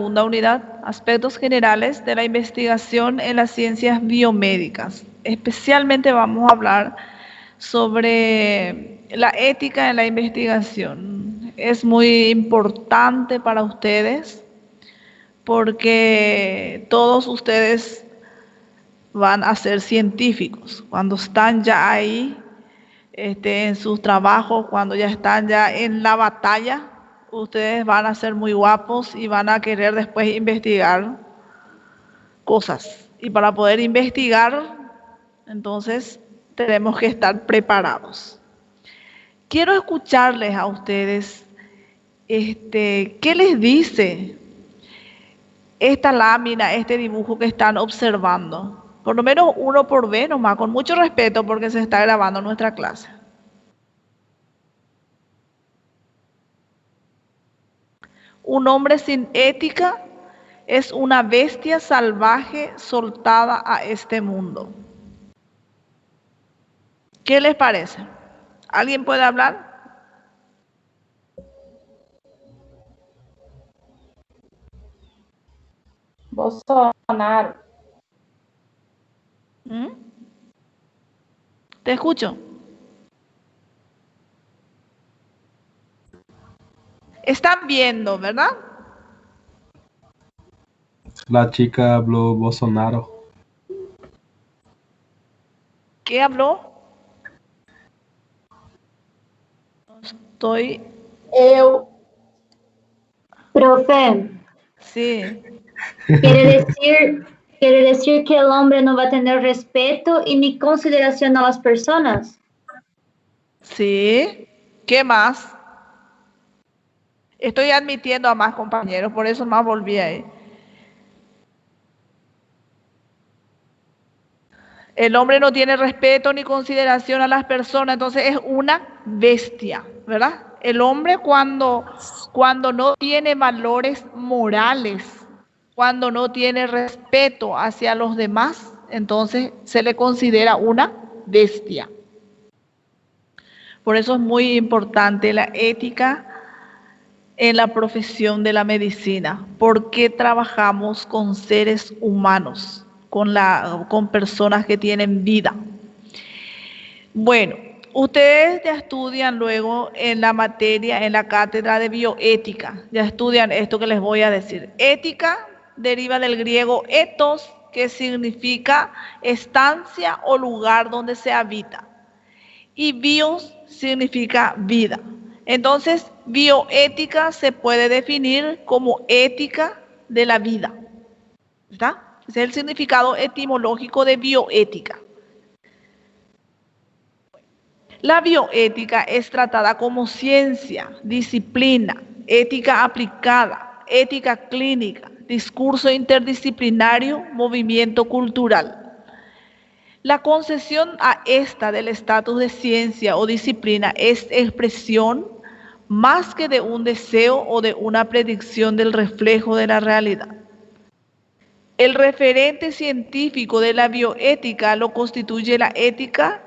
Segunda unidad, aspectos generales de la investigación en las ciencias biomédicas. Especialmente vamos a hablar sobre la ética en la investigación. Es muy importante para ustedes porque todos ustedes van a ser científicos. Cuando están ya ahí, en sus trabajos, cuando ya están ya en la batalla, ustedes van a ser muy guapos y van a querer después investigar cosas. Y para poder investigar, entonces tenemos que estar preparados. Quiero escucharles a ustedes, ¿qué les dice esta lámina, este dibujo que están observando? Por lo menos uno por vez nomás, con mucho respeto porque se está grabando nuestra clase. Un hombre sin ética es una bestia salvaje soltada a este mundo. ¿Qué les parece? ¿Alguien puede hablar? Bolsonaro. Te escucho. Están viendo, ¿verdad? La chica habló Bolsonaro. ¿Qué habló? Estoy... Profe, Sí. quiere decir que el hombre no va a tener respeto y ni consideración a las personas. Sí. ¿Qué más? Estoy admitiendo a más compañeros, por eso más volví ahí. El hombre no tiene respeto ni consideración a las personas, entonces es una bestia, ¿verdad? El hombre cuando no tiene valores morales, cuando no tiene respeto hacia los demás, entonces se le considera una bestia. Por eso es muy importante la ética en la profesión de la medicina, porque trabajamos con seres humanos, con personas que tienen vida. Bueno, ustedes ya estudian luego en la materia, en la cátedra de bioética, ya estudian esto que les voy a decir. Ética deriva del griego ethos, que significa estancia o lugar donde se habita, y bios significa vida. Entonces, bioética se puede definir como ética de la vida, ¿verdad? Ese es el significado etimológico de bioética. La bioética es tratada como ciencia, disciplina, ética aplicada, ética clínica, discurso interdisciplinario, movimiento cultural. La concesión a esta del estatus de ciencia o disciplina es expresión más que de un deseo o de una predicción del reflejo de la realidad. El referente científico de la bioética lo constituye la ética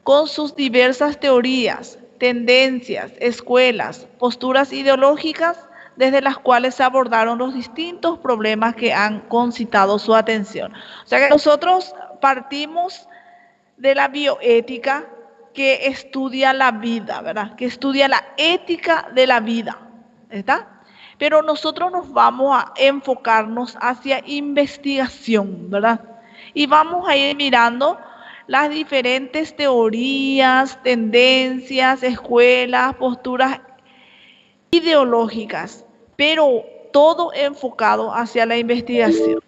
con sus diversas teorías, tendencias, escuelas, posturas ideológicas desde las cuales se abordaron los distintos problemas que han concitado su atención. O sea que nosotros partimos de la bioética que estudia la vida, ¿verdad? Que estudia la ética de la vida, ¿está? Pero nosotros nos vamos a enfocarnos hacia investigación, ¿verdad? Y vamos a ir mirando las diferentes teorías, tendencias, escuelas, posturas ideológicas, pero todo enfocado hacia la investigación.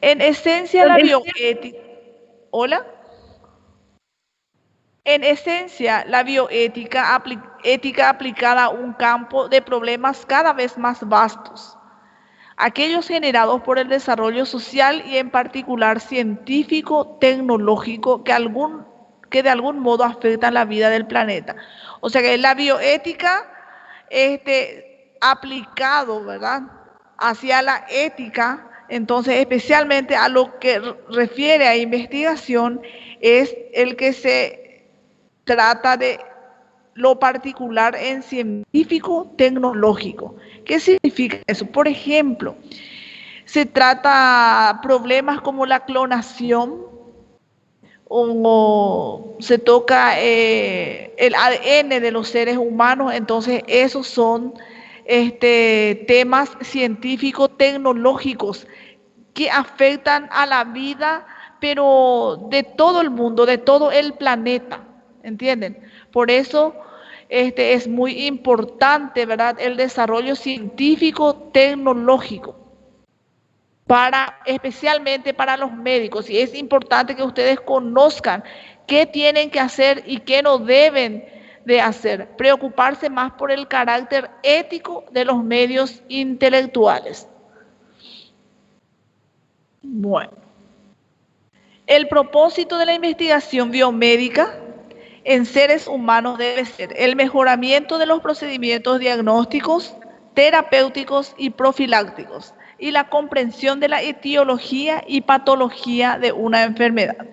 En esencia, la bioética... ¿Hola? En esencia, la bioética ética aplicada a un campo de problemas cada vez más vastos, aquellos generados por el desarrollo social y en particular científico, tecnológico, que de algún modo afectan la vida del planeta. O sea que la bioética aplicado, ¿verdad?, hacia la ética, entonces especialmente a lo que refiere a investigación, es el que se trata de lo particular en científico-tecnológico. ¿Qué significa eso? Por ejemplo, se trata problemas como la clonación o se toca el ADN de los seres humanos, entonces esos son temas científico-tecnológicos que afectan a la vida, pero de todo el mundo, de todo el planeta, ¿entienden? Por eso es muy importante, ¿verdad?, el desarrollo científico-tecnológico, especialmente para los médicos. Y es importante que ustedes conozcan qué tienen que hacer y qué no deben de hacer. Preocuparse más por el carácter ético de los medios intelectuales. Bueno, el propósito de la investigación biomédica en seres humanos debe ser el mejoramiento de los procedimientos diagnósticos, terapéuticos y profilácticos, y la comprensión de la etiología y patología de una enfermedad.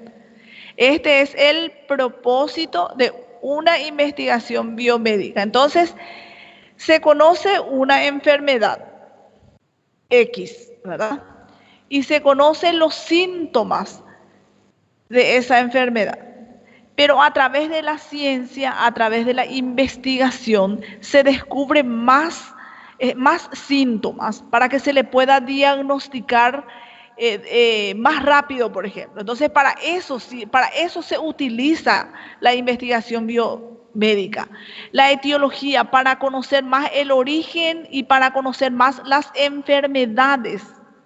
Este es el propósito de una investigación biomédica. Entonces, se conoce una enfermedad X, ¿verdad? Y se conocen los síntomas de esa enfermedad. Pero a través de la ciencia, a través de la investigación, se descubren más síntomas para que se le pueda diagnosticar más rápido, por ejemplo. Entonces, para eso se utiliza la investigación biomédica. La etiología, para conocer más el origen y para conocer más las enfermedades,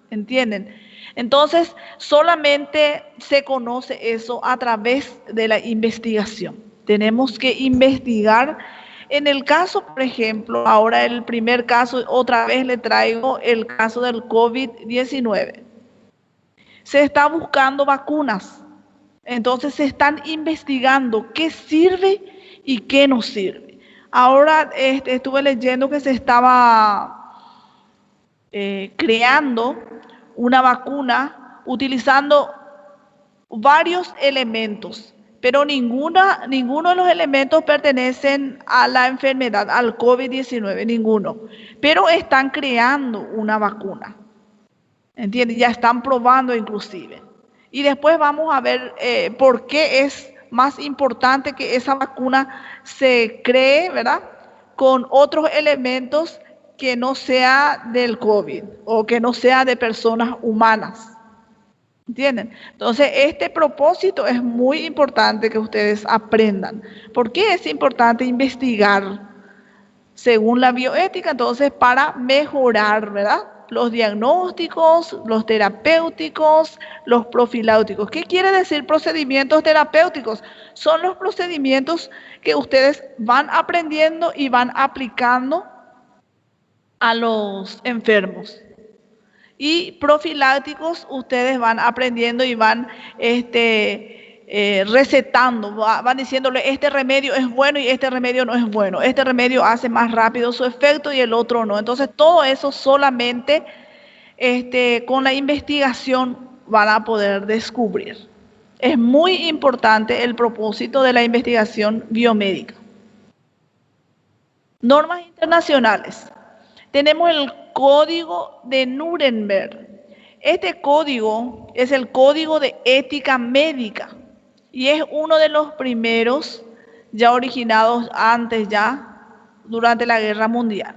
¿entienden? Entonces, solamente se conoce eso a través de la investigación. Tenemos que investigar. En el caso, por ejemplo, ahora el primer caso, otra vez le traigo el caso del COVID-19. Se está buscando vacunas. Entonces se están investigando qué sirve y qué no sirve. Ahora estuve leyendo que se estaba creando una vacuna utilizando varios elementos, pero ninguno de los elementos pertenecen a la enfermedad, al COVID-19, ninguno. Pero están creando una vacuna, ¿entiendes? Ya están probando inclusive. Y después vamos a ver por qué es más importante que esa vacuna se cree, ¿verdad?, con otros elementos que no sea del COVID o que no sea de personas humanas. ¿Entienden? Entonces, este propósito es muy importante que ustedes aprendan. ¿Por qué es importante investigar según la bioética? Entonces, para mejorar, ¿verdad?, los diagnósticos, los terapéuticos, los profiláuticos. ¿Qué quiere decir procedimientos terapéuticos? Son los procedimientos que ustedes van aprendiendo y van aplicando a los enfermos. Y profilácticos, ustedes van aprendiendo y van recetando, van diciéndole este remedio es bueno y este remedio no es bueno, este remedio hace más rápido su efecto y el otro no. Entonces todo eso solamente con la investigación van a poder descubrir. Es muy importante el propósito de la investigación biomédica. Normas internacionales. Tenemos el Código de Nuremberg. Este código es el Código de Ética Médica y es uno de los primeros ya originados durante la Guerra Mundial.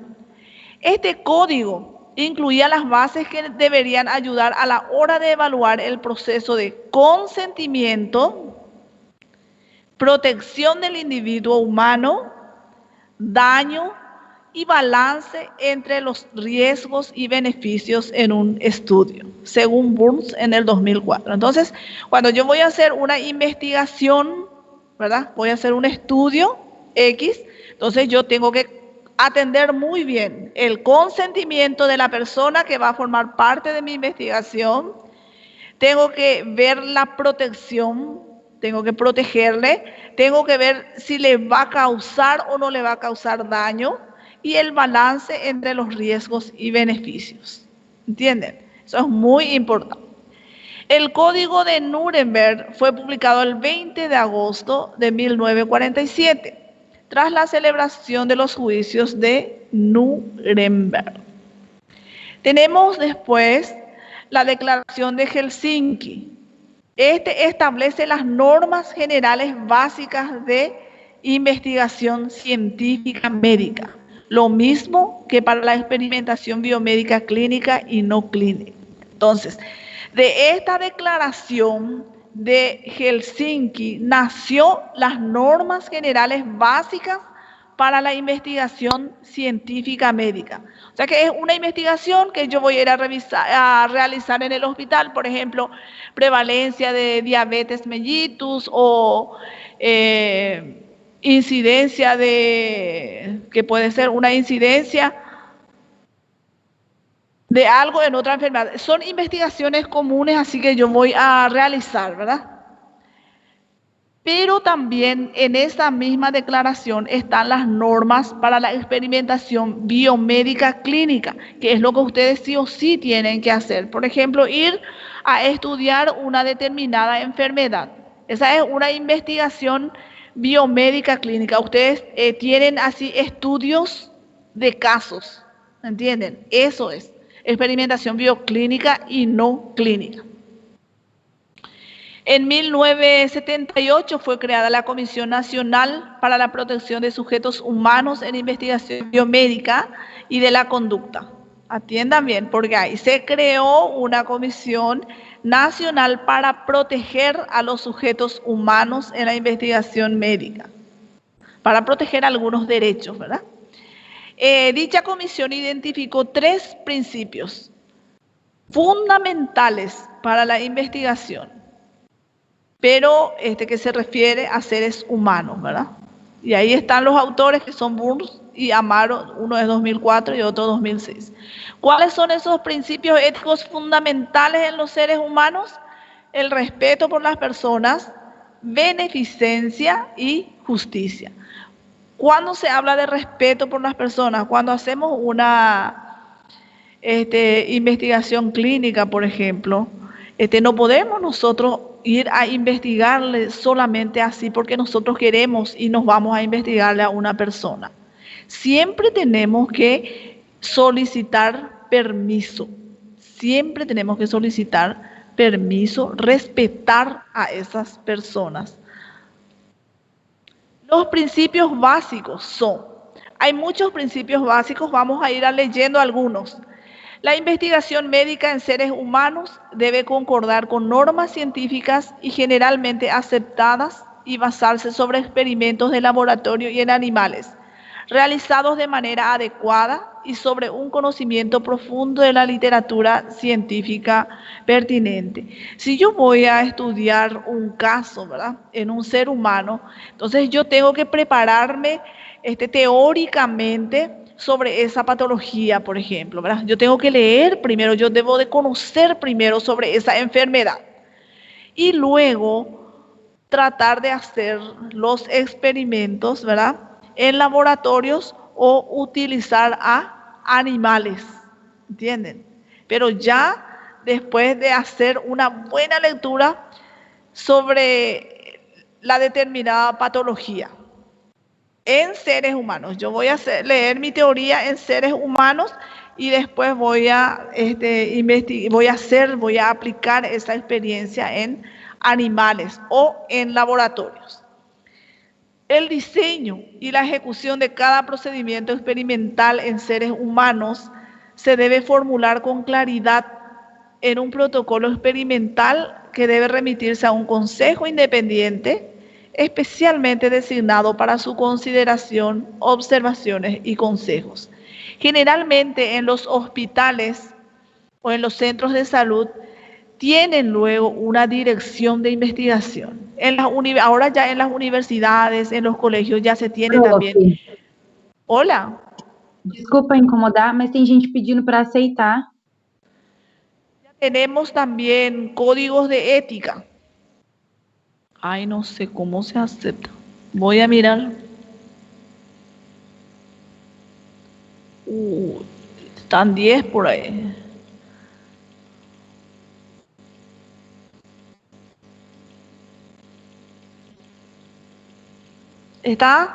Este código incluía las bases que deberían ayudar a la hora de evaluar el proceso de consentimiento, protección del individuo humano, daño y balance entre los riesgos y beneficios en un estudio, según Burns en el 2004. Entonces, cuando yo voy a hacer una investigación, ¿verdad?, voy a hacer un estudio X, entonces yo tengo que atender muy bien el consentimiento de la persona que va a formar parte de mi investigación, tengo que ver la protección, tengo que protegerle, tengo que ver si le va a causar o no le va a causar daño, y el balance entre los riesgos y beneficios. ¿Entienden? Eso es muy importante. El Código de Nuremberg fue publicado el 20 de agosto de 1947. tras la celebración de los juicios de Nuremberg. Tenemos después la Declaración de Helsinki. Este establece las normas generales básicas de investigación científica médica, lo mismo que para la experimentación biomédica clínica y no clínica. Entonces, de esta declaración de Helsinki nació las normas generales básicas para la investigación científica médica. O sea que es una investigación que yo voy a ir a realizar en el hospital, por ejemplo, prevalencia de diabetes mellitus o incidencia que puede ser una incidencia de algo en otra enfermedad. Son investigaciones comunes, así que yo voy a realizar, ¿verdad? Pero también en esa misma declaración están las normas para la experimentación biomédica clínica, que es lo que ustedes sí o sí tienen que hacer. Por ejemplo, ir a estudiar una determinada enfermedad. Esa es una investigación biomédica clínica. Ustedes tienen así estudios de casos, ¿entienden? Eso es experimentación bioclínica y no clínica. En 1978 fue creada la Comisión Nacional para la Protección de Sujetos Humanos en Investigación Biomédica y de la Conducta. Atiendan bien, porque ahí se creó una Comisión Nacional para proteger a los sujetos humanos en la investigación médica, para proteger algunos derechos, ¿verdad? Dicha comisión identificó 3 principios fundamentales para la investigación, pero que se refiere a seres humanos, ¿verdad? Y ahí están los autores que son Burns y Amaro, uno es 2004 y otro 2006. ¿Cuáles son esos principios éticos fundamentales en los seres humanos? El respeto por las personas, beneficencia y justicia. Cuando se habla de respeto por las personas, cuando hacemos una investigación clínica, por ejemplo, no podemos nosotros ir a investigarle solamente así porque nosotros queremos y nos vamos a investigarle a una persona. Siempre tenemos que solicitar permiso. Siempre tenemos que solicitar permiso, respetar a esas personas. Los principios básicos son, hay muchos principios básicos, vamos a ir leyendo algunos. La investigación médica en seres humanos debe concordar con normas científicas y generalmente aceptadas y basarse sobre experimentos de laboratorio y en animales, realizados de manera adecuada y sobre un conocimiento profundo de la literatura científica pertinente. Si yo voy a estudiar un caso, ¿verdad?, en un ser humano, entonces yo tengo que prepararme teóricamente sobre esa patología, por ejemplo, ¿verdad? Yo tengo que leer primero, yo debo de conocer primero sobre esa enfermedad y luego tratar de hacer los experimentos, ¿verdad?, en laboratorios o utilizar a animales, ¿entienden? Pero ya después de hacer una buena lectura sobre la determinada patología en seres humanos. Yo voy a leer mi teoría en seres humanos y después voy a voy a aplicar esa experiencia en animales o en laboratorios. El diseño y la ejecución de cada procedimiento experimental en seres humanos se debe formular con claridad en un protocolo experimental que debe remitirse a un consejo independiente especialmente designado para su consideración, observaciones y consejos. Generalmente en los hospitales o en los centros de salud tienen luego una dirección de investigación. Ahora ya en las universidades, en los colegios ya se tiene también. Hola. Desculpa incomodar, mas tem gente pedindo para aceitar. Tenemos también códigos de ética. Ay, no sé cómo se acepta. Voy a mirar. Están 10 por ahí. ¿Está?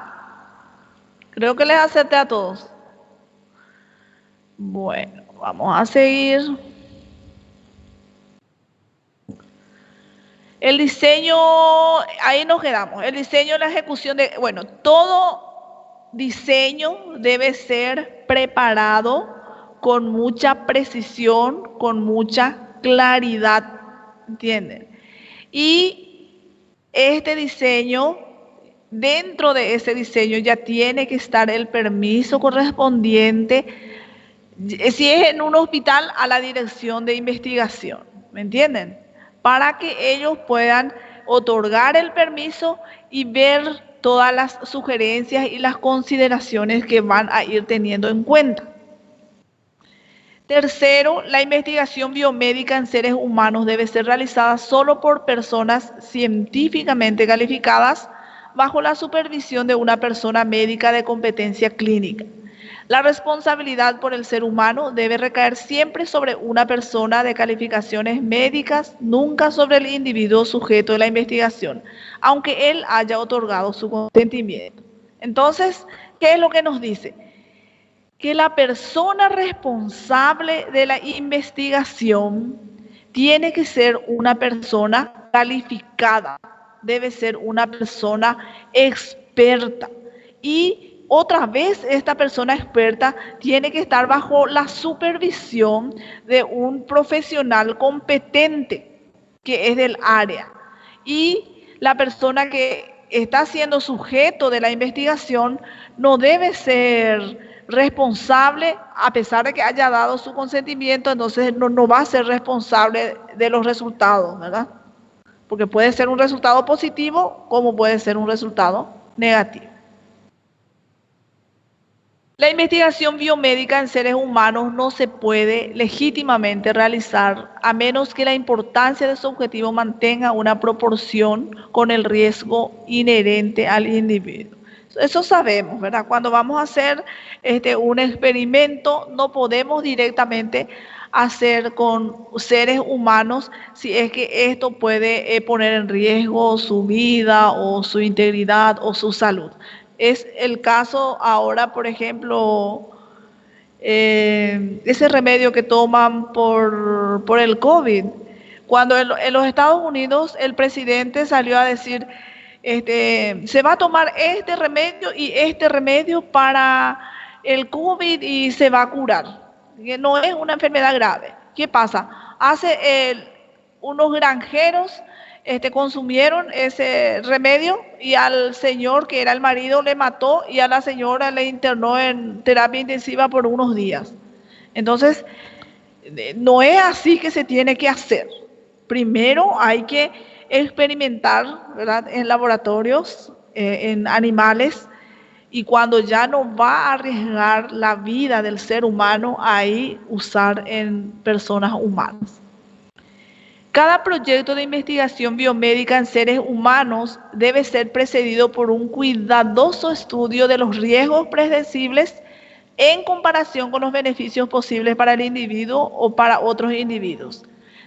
Creo que les acerté a todos. Bueno, vamos a seguir. El diseño, ahí nos quedamos. El diseño y la ejecución de, bueno, todo diseño debe ser preparado con mucha precisión, con mucha claridad, ¿entienden? Y este diseño, dentro de ese diseño ya tiene que estar el permiso correspondiente, si es en un hospital, a la dirección de investigación, ¿me entienden? Para que ellos puedan otorgar el permiso y ver todas las sugerencias y las consideraciones que van a ir teniendo en cuenta. Tercero, la investigación biomédica en seres humanos debe ser realizada solo por personas científicamente calificadas bajo la supervisión de una persona médica de competencia clínica. La responsabilidad por el ser humano debe recaer siempre sobre una persona de calificaciones médicas, nunca sobre el individuo sujeto de la investigación, aunque él haya otorgado su consentimiento. Entonces, ¿qué es lo que nos dice? Que la persona responsable de la investigación tiene que ser una persona calificada, debe ser una persona experta. Y otra vez esta persona experta tiene que estar bajo la supervisión de un profesional competente que es del área. Y la persona que está siendo sujeto de la investigación no debe ser responsable, a pesar de que haya dado su consentimiento, entonces no va a ser responsable de los resultados, ¿verdad? Porque puede ser un resultado positivo como puede ser un resultado negativo. La investigación biomédica en seres humanos no se puede legítimamente realizar a menos que la importancia de su objetivo mantenga una proporción con el riesgo inherente al individuo. Eso sabemos, ¿verdad? Cuando vamos a hacer un experimento, no podemos directamente hacer con seres humanos si es que esto puede poner en riesgo su vida o su integridad o su salud. Es el caso ahora, por ejemplo, ese remedio que toman por el COVID. Cuando en los Estados Unidos el presidente salió a decir, se va a tomar este remedio para el COVID y se va a curar. Que no es una enfermedad grave. ¿Qué pasa? Unos granjeros consumieron ese remedio y al señor, que era el marido, le mató y a la señora le internó en terapia intensiva por unos días. Entonces, no es así que se tiene que hacer. Primero hay que experimentar, ¿verdad?, en laboratorios, en animales, y cuando ya no va a arriesgar la vida del ser humano, ahí usar en personas humanas. Cada proyecto de investigación biomédica en seres humanos debe ser precedido por un cuidadoso estudio de los riesgos predecibles en comparación con los beneficios posibles para el individuo o para otros individuos.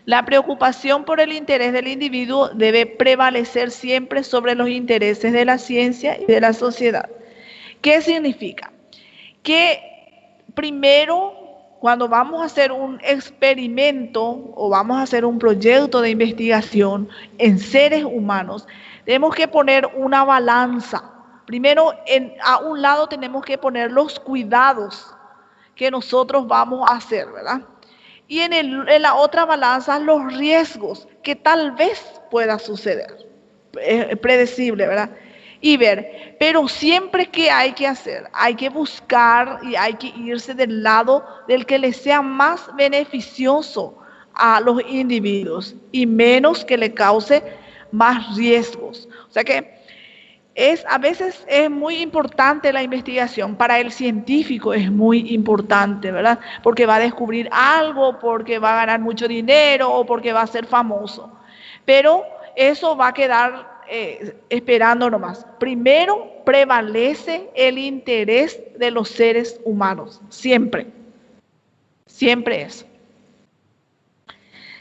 La preocupación por el interés del individuo debe prevalecer siempre sobre los intereses de la ciencia y de la sociedad. ¿Qué significa? Que primero, cuando vamos a hacer un experimento o vamos a hacer un proyecto de investigación en seres humanos, tenemos que poner una balanza. Primero, a un lado tenemos que poner los cuidados que nosotros vamos a hacer, ¿verdad? Y en la otra balanza, los riesgos que tal vez pueda suceder. Predecible, ¿verdad? Y ver, pero siempre que hay que hacer, hay que buscar y hay que irse del lado del que le sea más beneficioso a los individuos y menos que le cause más riesgos. O sea que a veces es muy importante la investigación, para el científico es muy importante, ¿verdad? Porque va a descubrir algo, porque va a ganar mucho dinero o porque va a ser famoso. Pero eso va a quedar esperando nomás. Primero prevalece el interés de los seres humanos, siempre. Siempre eso.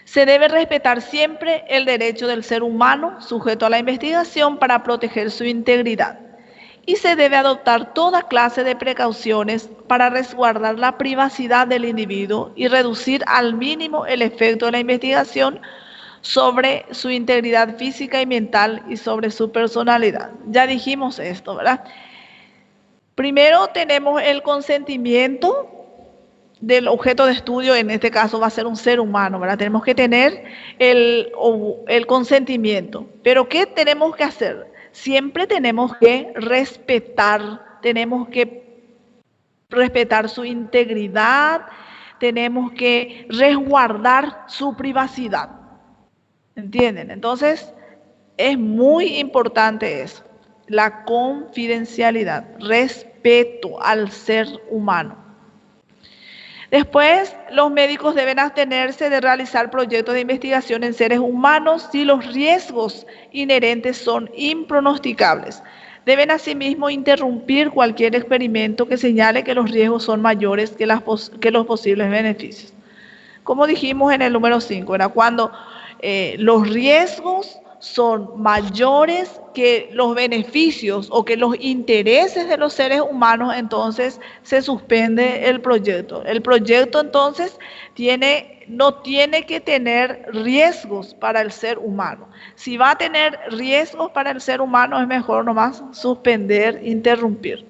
Se debe respetar siempre el derecho del ser humano sujeto a la investigación para proteger su integridad. y se debe adoptar toda clase de precauciones para resguardar la privacidad del individuo y reducir al mínimo el efecto de la investigación sobre su integridad física y mental y sobre su personalidad. Ya dijimos esto, ¿verdad? Primero tenemos el consentimiento del objeto de estudio, en este caso va a ser un ser humano, ¿verdad? Tenemos que tener el consentimiento. Pero ¿qué tenemos que hacer? Siempre tenemos que respetar su integridad, tenemos que resguardar su privacidad. ¿Entienden? Entonces, es muy importante eso, la confidencialidad, respeto al ser humano. Después, los médicos deben abstenerse de realizar proyectos de investigación en seres humanos si los riesgos inherentes son impronosticables. Deben asimismo interrumpir cualquier experimento que señale que los riesgos son mayores que los posibles beneficios. Como dijimos en el número 5, era cuando los riesgos son mayores que los beneficios o que los intereses de los seres humanos, entonces se suspende el proyecto. El proyecto entonces no tiene que tener riesgos para el ser humano. Si va a tener riesgos para el ser humano, es mejor nomás suspender, interrumpir.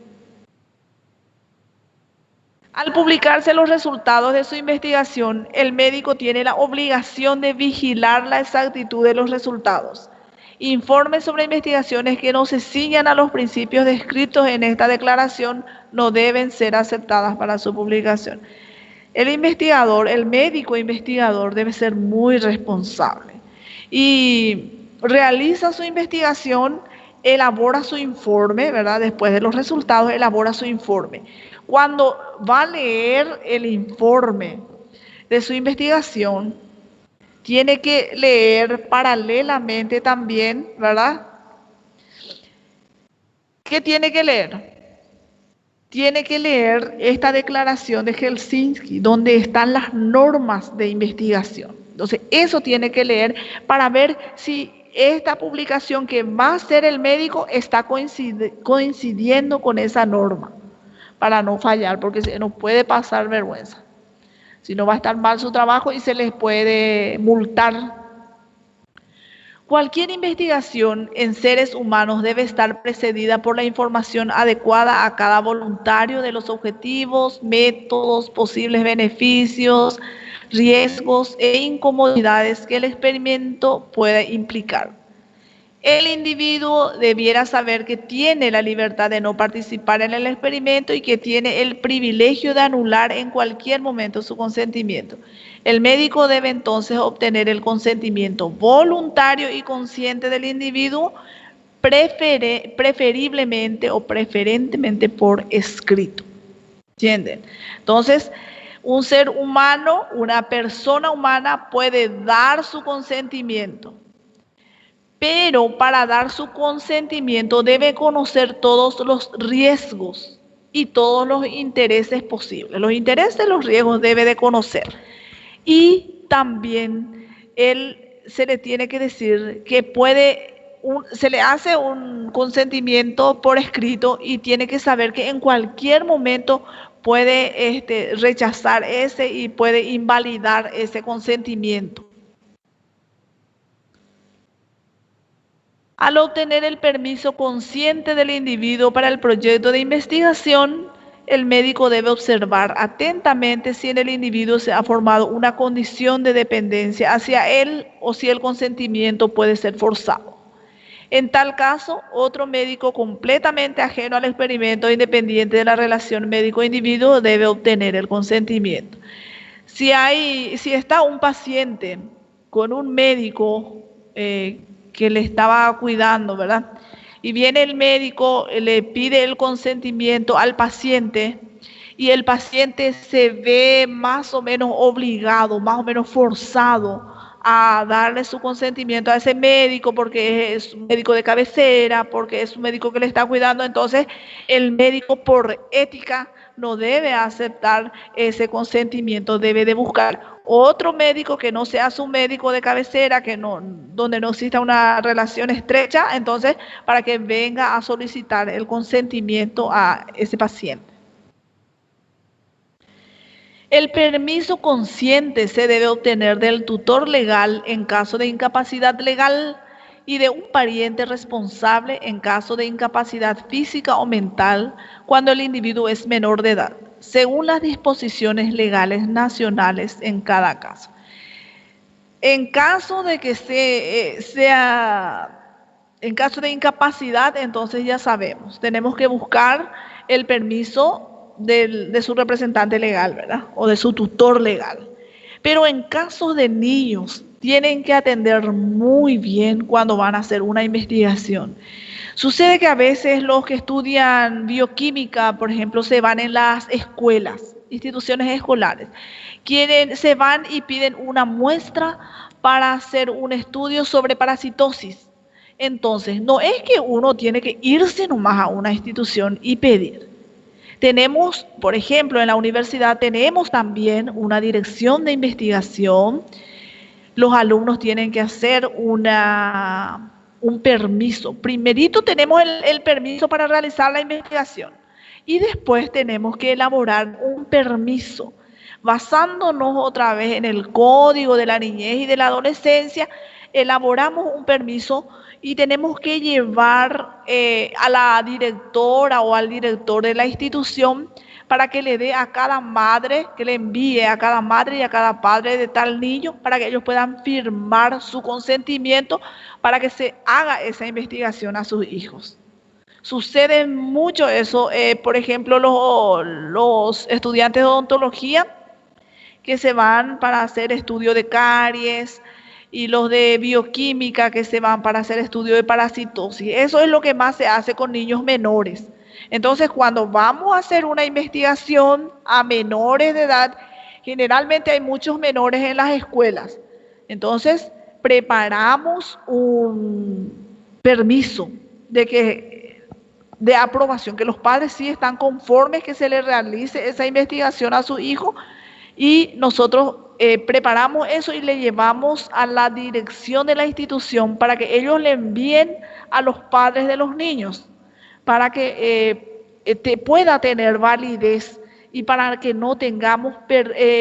Al publicarse los resultados de su investigación, el médico tiene la obligación de vigilar la exactitud de los resultados. Informes sobre investigaciones que no se ciñan a los principios descritos en esta declaración no deben ser aceptadas para su publicación. El médico investigador debe ser muy responsable y realiza su investigación, elabora su informe, ¿verdad? Después de los resultados, elabora su informe. Cuando va a leer el informe de su investigación, tiene que leer paralelamente también, ¿verdad? ¿Qué tiene que leer? Tiene que leer esta declaración de Helsinki, donde están las normas de investigación. Entonces, eso tiene que leer para ver si esta publicación que va a hacer el médico está coincidiendo con esa norma, para no fallar, porque se nos puede pasar vergüenza. Si no, va a estar mal su trabajo y se les puede multar. Cualquier investigación en seres humanos debe estar precedida por la información adecuada a cada voluntario de los objetivos, métodos, posibles beneficios, riesgos e incomodidades que el experimento pueda implicar. El individuo debiera saber que tiene la libertad de no participar en el experimento y que tiene el privilegio de anular en cualquier momento su consentimiento. El médico debe entonces obtener el consentimiento voluntario y consciente del individuo, preferiblemente o preferentemente por escrito. ¿Entienden? Entonces, un ser humano, una persona humana puede dar su consentimiento, pero para dar su consentimiento debe conocer todos los riesgos y todos los intereses posibles. Los intereses y los riesgos debe de conocer. Y también se le tiene que decir que se le hace un consentimiento por escrito y tiene que saber que en cualquier momento puede rechazar ese y puede invalidar ese consentimiento. Al obtener el permiso consciente del individuo para el proyecto de investigación, el médico debe observar atentamente si en el individuo se ha formado una condición de dependencia hacia él o si el consentimiento puede ser forzado. En tal caso, otro médico completamente ajeno al experimento, independiente de la relación médico-individuo, debe obtener el consentimiento. Si está un paciente con un médico que le estaba cuidando, ¿verdad? Y viene el médico, le pide el consentimiento al paciente y el paciente se ve más o menos obligado, más o menos forzado a darle su consentimiento a ese médico porque es un médico de cabecera, porque es un médico que le está cuidando. Entonces el médico por ética no debe aceptar ese consentimiento, debe de buscar otro médico que no sea su médico de cabecera, donde no exista una relación estrecha, entonces para que venga a solicitar el consentimiento a ese paciente. El permiso consciente se debe obtener del tutor legal en caso de incapacidad legal y de un pariente responsable en caso de incapacidad física o mental cuando el individuo es menor de edad, según las disposiciones legales nacionales en cada caso. En caso de que en caso de incapacidad, entonces ya sabemos, tenemos que buscar el permiso de su representante legal, ¿verdad? O de su tutor legal. Pero en casos de niños, tienen que atender muy bien cuando van a hacer una investigación. Sucede que a veces los que estudian bioquímica, por ejemplo, se van en las escuelas, instituciones escolares. Se van y piden una muestra para hacer un estudio sobre parasitosis. Entonces, no es que uno tiene que irse nomás a una institución y pedir. Tenemos, por ejemplo, en la universidad tenemos también una dirección de investigación. Los alumnos tienen que hacer un permiso. Primerito tenemos el permiso para realizar la investigación y después tenemos que elaborar un permiso. Basándonos otra vez en el Código de la Niñez y de la Adolescencia, elaboramos un permiso y tenemos que llevar a la directora o al director de la institución para que le dé a cada madre, que le envíe a cada madre y a cada padre de tal niño, para que ellos puedan firmar su consentimiento para que se haga esa investigación a sus hijos. Sucede mucho eso, por ejemplo, los estudiantes de odontología que se van para hacer estudio de caries, y los de bioquímica que se van para hacer estudio de parasitosis. Eso es lo que más se hace con niños menores. Entonces, cuando vamos a hacer una investigación a menores de edad, generalmente hay muchos menores en las escuelas. Entonces, preparamos un permiso de aprobación, que los padres sí están conformes que se le realice esa investigación a su hijo, y nosotros preparamos eso y le llevamos a la dirección de la institución para que ellos le envíen a los padres de los niños, para que pueda tener validez y para que no tengamos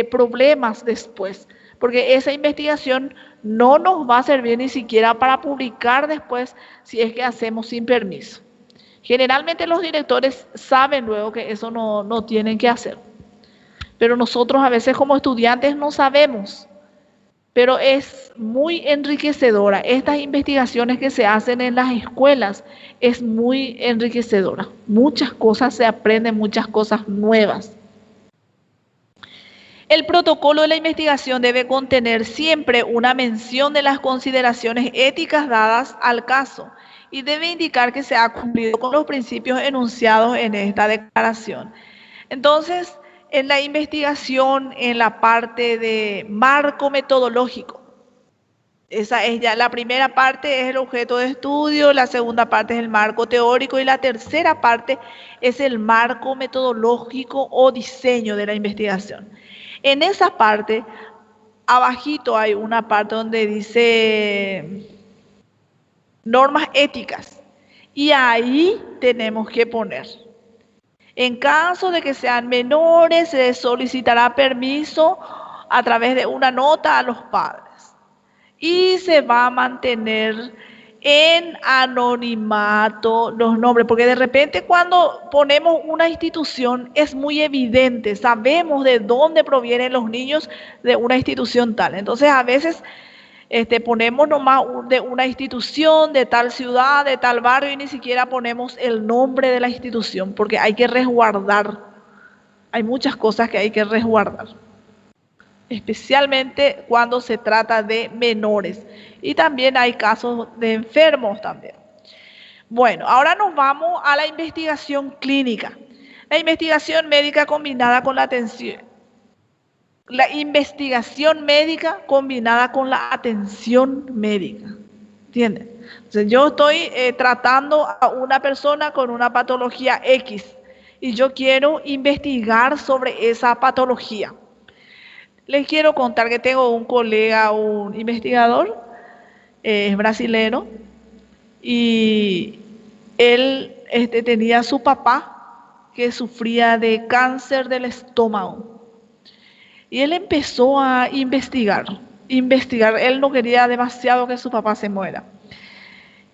problemas después, porque esa investigación no nos va a servir ni siquiera para publicar después si es que hacemos sin permiso. Generalmente los directores saben luego que eso no tienen que hacer. Pero nosotros a veces como estudiantes no sabemos, pero es muy enriquecedora. Estas investigaciones que se hacen en las escuelas es muy enriquecedora. Muchas cosas se aprenden, muchas cosas nuevas. El protocolo de la investigación debe contener siempre una mención de las consideraciones éticas dadas al caso y debe indicar que se ha cumplido con los principios enunciados en esta declaración. Entonces, en la investigación, en la parte de marco metodológico, esa es ya la primera parte, es el objeto de estudio, la segunda parte es el marco teórico y la tercera parte es el marco metodológico o diseño de la investigación. En esa parte, abajito hay una parte donde dice normas éticas y ahí tenemos que poner. En caso de que sean menores, se solicitará permiso a través de una nota a los padres y se va a mantener en anonimato los nombres, porque de repente cuando ponemos una institución es muy evidente, sabemos de dónde provienen los niños de una institución tal. Entonces a veces ponemos nomás de una institución, de tal ciudad, de tal barrio, y ni siquiera ponemos el nombre de la institución, porque hay que resguardar. Hay muchas cosas que hay que resguardar, especialmente cuando se trata de menores. Y también hay casos de enfermos también. Bueno, ahora nos vamos a la investigación clínica. La investigación médica combinada con la atención. La investigación médica combinada con la atención médica. ¿Entienden? Entonces, yo estoy tratando a una persona con una patología X y yo quiero investigar sobre esa patología. Les quiero contar que tengo un colega, un investigador, es brasilero, y él tenía a su papá que sufría de cáncer del estómago. Y él empezó a investigar. Él no quería demasiado que su papá se muera.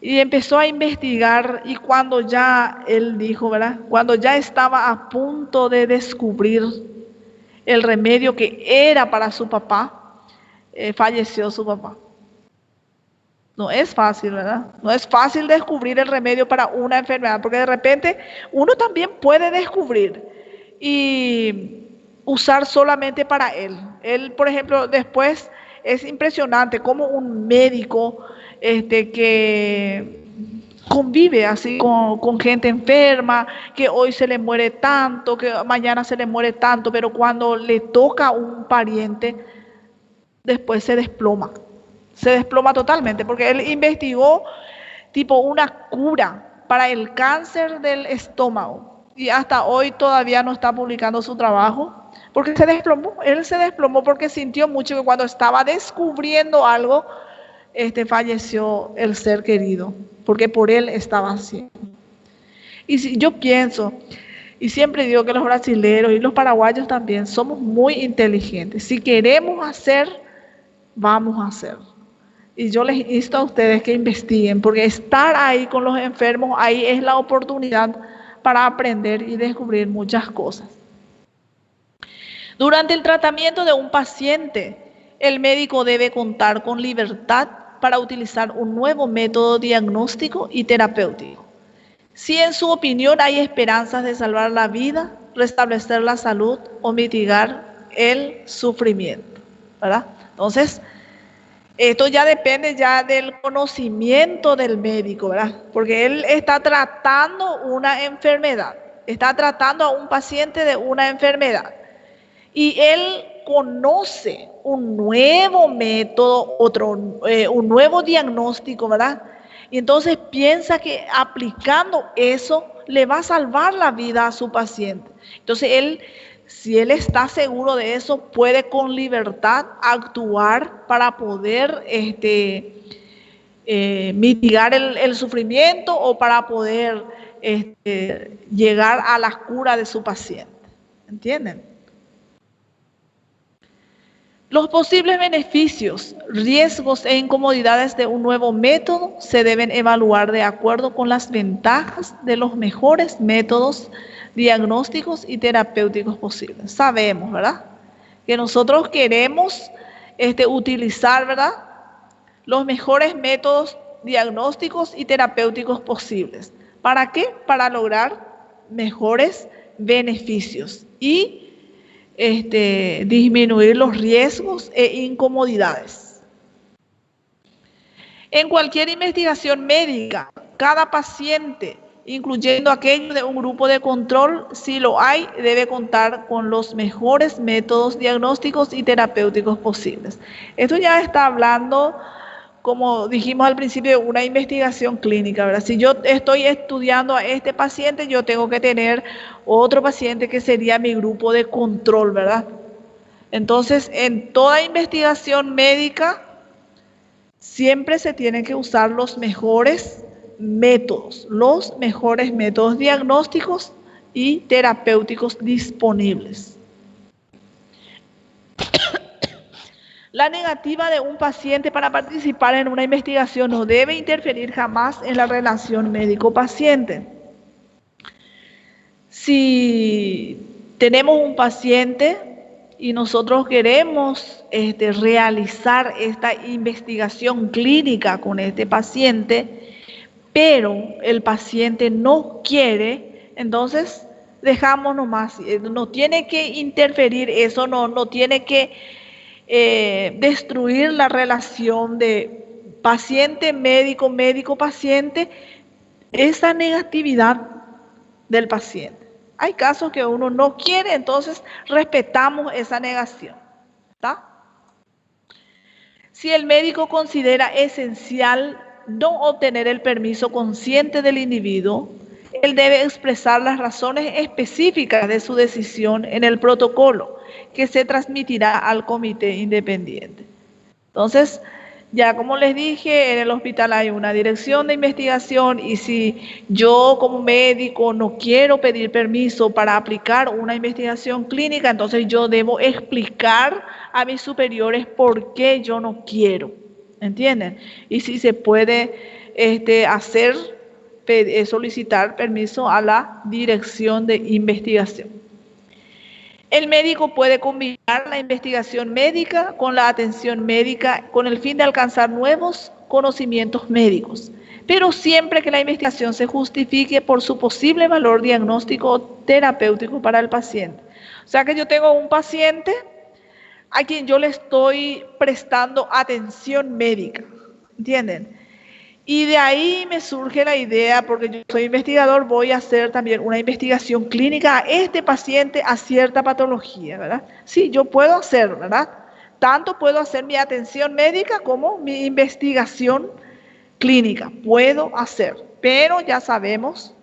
Y empezó a investigar y cuando ya, él dijo, ¿verdad? Cuando ya estaba a punto de descubrir el remedio que era para su papá, falleció su papá. No es fácil, ¿verdad? No es fácil descubrir el remedio para una enfermedad, porque de repente uno también puede descubrir y usar solamente para él. Él, por ejemplo, después es impresionante cómo un médico que convive así con gente enferma, que hoy se le muere tanto, que mañana se le muere tanto, pero cuando le toca a un pariente, después se desploma totalmente, porque él investigó tipo una cura para el cáncer del estómago y hasta hoy todavía no está publicando su trabajo, porque él se desplomó porque sintió mucho que cuando estaba descubriendo algo, falleció el ser querido, porque por él estaba haciendo. Y si, yo pienso, y siempre digo que los brasileños y los paraguayos también somos muy inteligentes. Si queremos hacer, vamos a hacer. Y yo les insto a ustedes que investiguen, porque estar ahí con los enfermos, ahí es la oportunidad para aprender y descubrir muchas cosas. Durante el tratamiento de un paciente, el médico debe contar con libertad para utilizar un nuevo método diagnóstico y terapéutico. Si en su opinión hay esperanzas de salvar la vida, restablecer la salud o mitigar el sufrimiento, ¿verdad? Entonces, esto ya depende ya del conocimiento del médico, ¿verdad? Porque él está tratando una enfermedad, está tratando a un paciente de una enfermedad. Y él conoce un nuevo método, un nuevo diagnóstico, ¿verdad? Y entonces piensa que aplicando eso le va a salvar la vida a su paciente. Entonces si él está seguro de eso, puede con libertad actuar para poder mitigar el sufrimiento o para poder llegar a la cura de su paciente. ¿Entienden? Los posibles beneficios, riesgos e incomodidades de un nuevo método se deben evaluar de acuerdo con las ventajas de los mejores métodos diagnósticos y terapéuticos posibles. Sabemos, ¿verdad?, que nosotros queremos utilizar, ¿verdad?, los mejores métodos diagnósticos y terapéuticos posibles. ¿Para qué? Para lograr mejores beneficios y disminuir los riesgos e incomodidades. En cualquier investigación médica, cada paciente, incluyendo aquellos de un grupo de control, si lo hay, debe contar con los mejores métodos diagnósticos y terapéuticos posibles. Esto ya está hablando, como dijimos al principio, de una investigación clínica, ¿verdad? Si yo estoy estudiando a este paciente, yo tengo que tener otro paciente que sería mi grupo de control, ¿verdad? Entonces, en toda investigación médica, siempre se tienen que usar los mejores métodos diagnósticos y terapéuticos disponibles. La negativa de un paciente para participar en una investigación no debe interferir jamás en la relación médico-paciente. Si tenemos un paciente y nosotros queremos realizar esta investigación clínica con este paciente, pero el paciente no quiere, entonces dejamos nomás, no tiene que interferir eso, no tiene que destruir la relación de paciente-médico, médico-paciente, esa negatividad del paciente. Hay casos que uno no quiere, entonces respetamos esa negación, ¿está? Si el médico considera esencial no obtener el permiso consciente del individuo, él debe expresar las razones específicas de su decisión en el protocolo que se transmitirá al comité independiente. Entonces, ya como les dije, en el hospital hay una dirección de investigación y si yo como médico no quiero pedir permiso para aplicar una investigación clínica, entonces yo debo explicar a mis superiores por qué yo no quiero, ¿entienden? Y si se puede solicitar permiso a la dirección de investigación. El médico puede combinar la investigación médica con la atención médica con el fin de alcanzar nuevos conocimientos médicos, pero siempre que la investigación se justifique por su posible valor diagnóstico o terapéutico para el paciente. O sea que yo tengo un paciente a quien yo le estoy prestando atención médica, ¿entienden? Y de ahí me surge la idea, porque yo soy investigador, voy a hacer también una investigación clínica a este paciente a cierta patología, ¿verdad? Sí, yo puedo hacer, ¿verdad? Tanto puedo hacer mi atención médica como mi investigación clínica, puedo hacer. Pero ya sabemos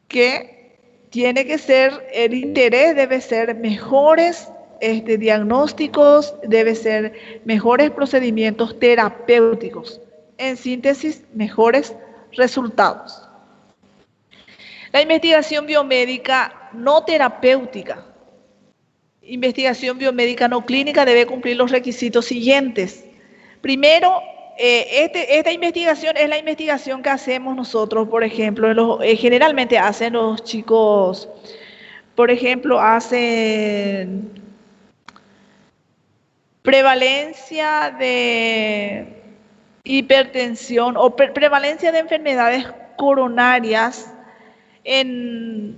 que tiene que ser, el interés debe ser mejores diagnósticos, debe ser mejores procedimientos terapéuticos. En síntesis, mejores resultados. La investigación biomédica no terapéutica, investigación biomédica no clínica debe cumplir los requisitos siguientes. Primero, esta investigación es la investigación que hacemos nosotros, por ejemplo, generalmente hacen los chicos, por ejemplo, hacen prevalencia de hipertensión o prevalencia de enfermedades coronarias en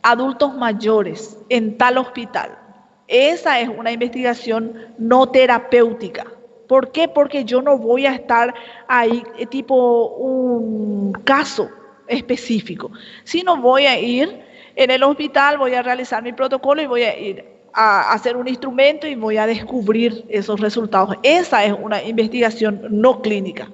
adultos mayores en tal hospital. Esa es una investigación no terapéutica. ¿Por qué? Porque yo no voy a estar ahí tipo un caso específico, sino voy a ir en el hospital, voy a realizar mi protocolo y voy a ir a hacer un instrumento y voy a descubrir esos resultados. Esa es una investigación no clínica.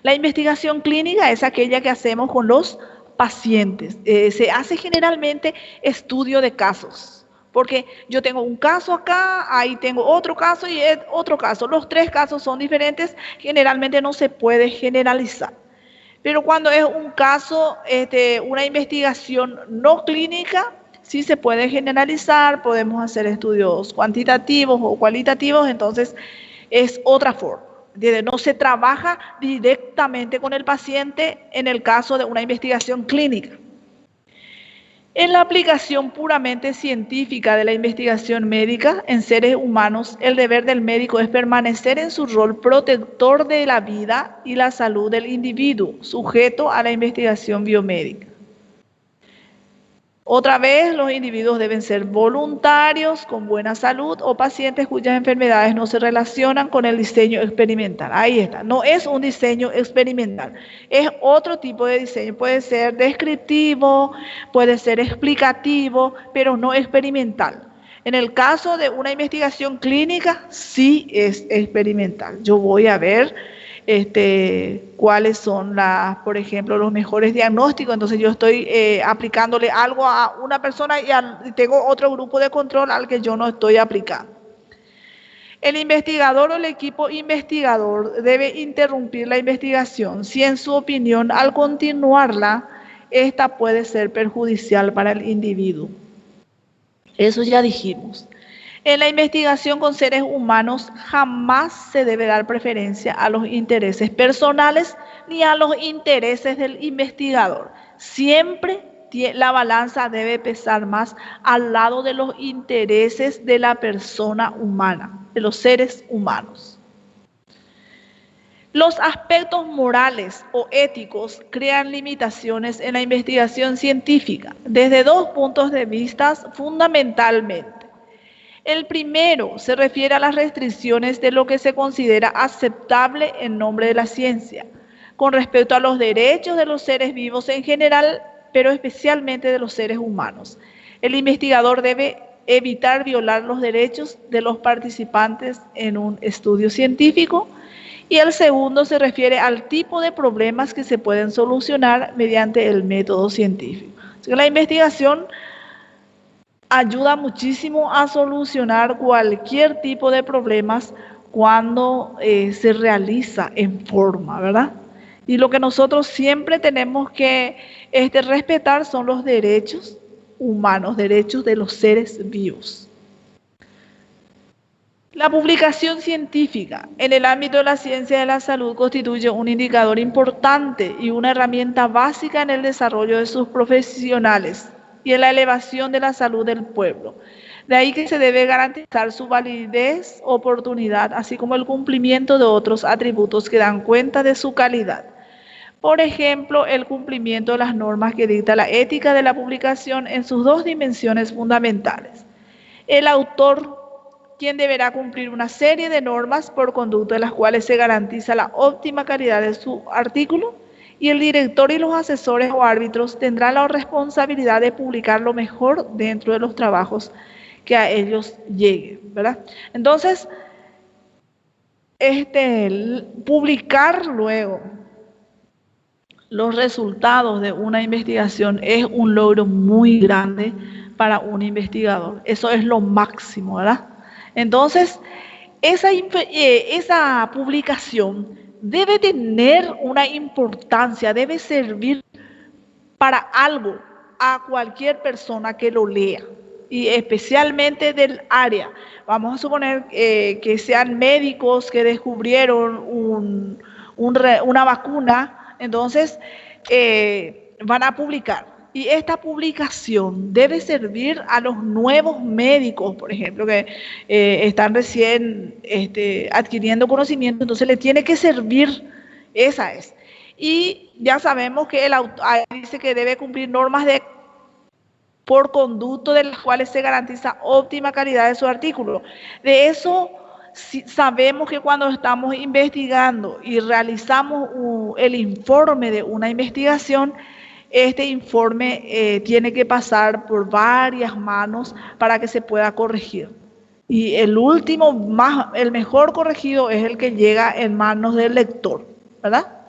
La investigación clínica es aquella que hacemos con los pacientes. Se hace generalmente estudio de casos, porque yo tengo un caso acá, ahí tengo otro caso y otro caso. Los tres casos son diferentes, generalmente no se puede generalizar. Pero cuando es un caso, una investigación no clínica, sí se puede generalizar, podemos hacer estudios cuantitativos o cualitativos, entonces es otra forma. No se trabaja directamente con el paciente en el caso de una investigación clínica. En la aplicación puramente científica de la investigación médica en seres humanos, el deber del médico es permanecer en su rol protector de la vida y la salud del individuo, sujeto a la investigación biomédica. Otra vez, los individuos deben ser voluntarios, con buena salud, o pacientes cuyas enfermedades no se relacionan con el diseño experimental. Ahí está, no es un diseño experimental, es otro tipo de diseño. Puede ser descriptivo, puede ser explicativo, pero no experimental. En el caso de una investigación clínica, sí es experimental. Yo voy a ver cuáles son por ejemplo, los mejores diagnósticos. Entonces yo estoy aplicándole algo a una persona y tengo otro grupo de control al que yo no estoy aplicando. El investigador o el equipo investigador debe interrumpir la investigación si en su opinión al continuarla, esta puede ser perjudicial para el individuo. Eso ya dijimos. En la investigación con seres humanos jamás se debe dar preferencia a los intereses personales ni a los intereses del investigador. Siempre la balanza debe pesar más al lado de los intereses de la persona humana, de los seres humanos. Los aspectos morales o éticos crean limitaciones en la investigación científica desde dos puntos de vista fundamentalmente. El primero se refiere a las restricciones de lo que se considera aceptable en nombre de la ciencia, con respecto a los derechos de los seres vivos en general, pero especialmente de los seres humanos. El investigador debe evitar violar los derechos de los participantes en un estudio científico Y el segundo se refiere al tipo de problemas que se pueden solucionar mediante el método científico. Así que la investigación ayuda muchísimo a solucionar cualquier tipo de problemas cuando se realiza en forma, ¿verdad? Y lo que nosotros siempre tenemos que respetar son los derechos humanos, derechos de los seres vivos. La publicación científica en el ámbito de la ciencia de la salud constituye un indicador importante y una herramienta básica en el desarrollo de sus profesionales y en la elevación de la salud del pueblo. De ahí que se debe garantizar su validez, oportunidad, así como el cumplimiento de otros atributos que dan cuenta de su calidad. Por ejemplo, el cumplimiento de las normas que dicta la ética de la publicación en sus dos dimensiones fundamentales. El autor, quien deberá cumplir una serie de normas por conducto de las cuales se garantiza la óptima calidad de su artículo, y el director y los asesores o árbitros tendrán la responsabilidad de publicar lo mejor dentro de los trabajos que a ellos lleguen, ¿verdad? Entonces, publicar luego los resultados de una investigación es un logro muy grande para un investigador. Eso es lo máximo, ¿verdad? Entonces, esa publicación debe tener una importancia, debe servir para algo a cualquier persona que lo lea, y especialmente del área. Vamos a suponer que sean médicos que descubrieron una vacuna, entonces van a publicar. Y esta publicación debe servir a los nuevos médicos, por ejemplo, que están recién adquiriendo conocimiento, entonces le tiene que servir, esa es. Y ya sabemos que el autor dice que debe cumplir normas por conducto de las cuales se garantiza óptima calidad de su artículo. De eso sabemos que cuando estamos investigando y realizamos el informe de una investigación, este informe tiene que pasar por varias manos para que se pueda corregir. Y el último, el mejor corregido es el que llega en manos del lector, ¿verdad?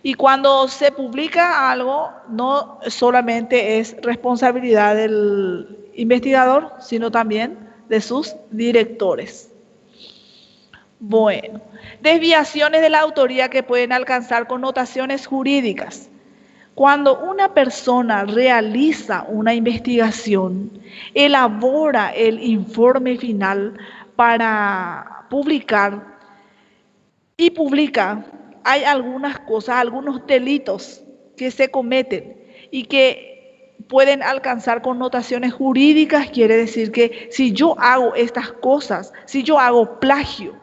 Y cuando se publica algo, no solamente es responsabilidad del investigador, sino también de sus directores. Bueno, desviaciones de la autoría que pueden alcanzar connotaciones jurídicas. Cuando una persona realiza una investigación, elabora el informe final para publicar y publica, hay algunas cosas, algunos delitos que se cometen y que pueden alcanzar connotaciones jurídicas. Quiere decir que si yo hago estas cosas, si yo hago plagio,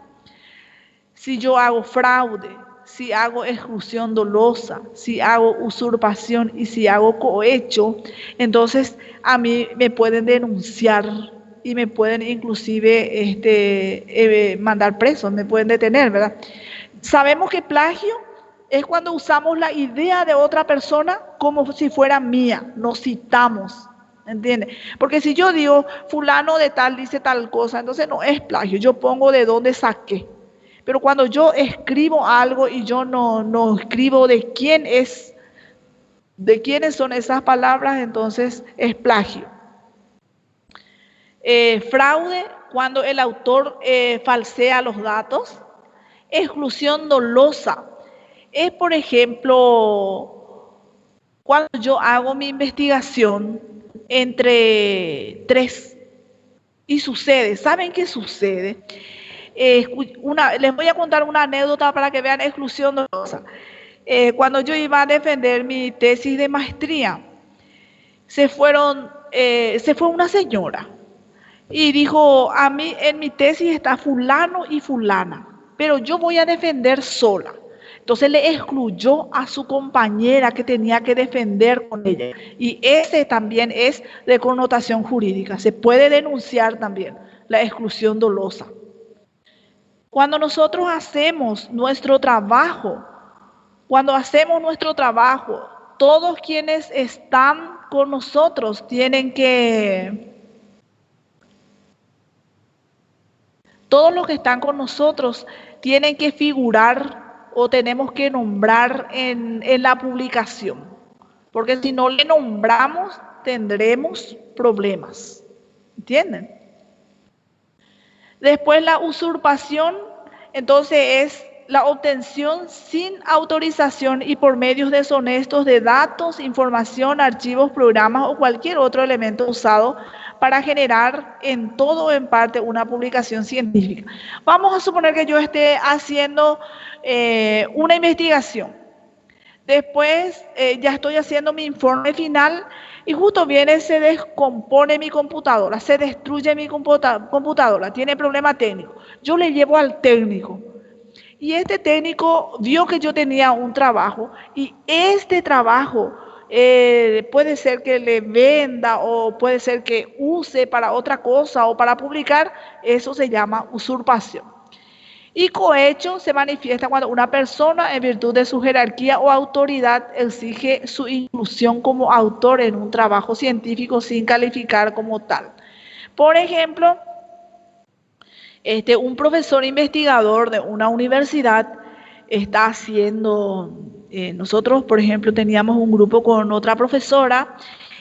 si yo hago fraude, si hago exclusión dolosa, si hago usurpación y si hago cohecho, entonces a mí me pueden denunciar y me pueden inclusive mandar preso, me pueden detener, ¿verdad? Sabemos que plagio es cuando usamos la idea de otra persona como si fuera mía, nos citamos, ¿entiendes? Porque si yo digo, fulano de tal dice tal cosa, entonces no es plagio, yo pongo de dónde saqué. Pero cuando yo escribo algo y yo no escribo de quién es, de quiénes son esas palabras, entonces es plagio. Fraude, cuando el autor falsea los datos. Exclusión dolosa es, por ejemplo, cuando yo hago mi investigación entre tres y sucede. ¿Saben qué sucede? Les voy a contar una anécdota para que vean exclusión dolosa. Cuando yo iba a defender mi tesis de maestría, se fue una señora y dijo, a mí en mi tesis está fulano y fulana, pero yo voy a defender sola. Entonces le excluyó a su compañera que tenía que defender con ella. Y ese también es de connotación jurídica. Se puede denunciar también la exclusión dolosa. Cuando nosotros hacemos nuestro trabajo, todos quienes están con nosotros tienen que Todos los que están con nosotros tienen que figurar o tenemos que nombrar en la publicación, porque si no le nombramos tendremos problemas, ¿entienden? Después la usurpación, entonces es la obtención sin autorización y por medios deshonestos de datos, información, archivos, programas o cualquier otro elemento usado para generar en todo o en parte una publicación científica. Vamos a suponer que yo esté haciendo una investigación. Después ya estoy haciendo mi informe final y justo viene, se descompone mi computadora, se destruye mi computadora, tiene problema técnico. Yo le llevo al técnico. Y este técnico vio que yo tenía un trabajo y este trabajo puede ser que le venda o puede ser que use para otra cosa o para publicar. Eso se llama usurpación. Y cohecho se manifiesta cuando una persona, en virtud de su jerarquía o autoridad, exige su inclusión como autor en un trabajo científico sin calificar como tal. Por ejemplo, un profesor investigador de una universidad está haciendo, nosotros por ejemplo teníamos un grupo con otra profesora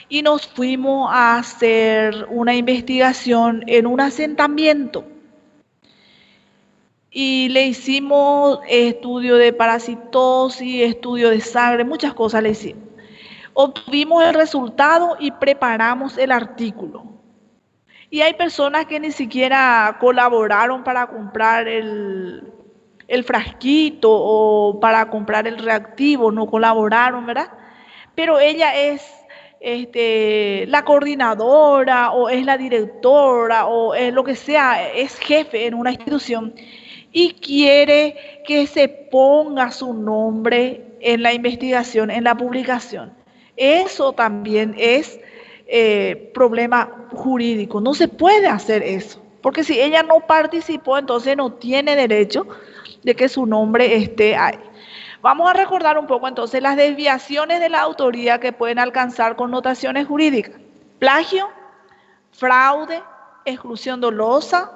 y nos fuimos a hacer una investigación en un asentamiento y le hicimos estudio de parasitosis, estudio de sangre, muchas cosas le hicimos. Obtuvimos el resultado y preparamos el artículo. Y hay personas que ni siquiera colaboraron para comprar el frasquito o para comprar el reactivo, no colaboraron, ¿verdad? Pero ella es la coordinadora o es la directora o es lo que sea, es jefe en una institución y quiere que se ponga su nombre en la investigación, en la publicación. Eso también es problema jurídico. No se puede hacer eso, porque si ella no participó, entonces no tiene derecho de que su nombre esté ahí. Vamos a recordar un poco entonces las desviaciones de la autoría que pueden alcanzar connotaciones jurídicas: plagio, fraude, exclusión dolosa,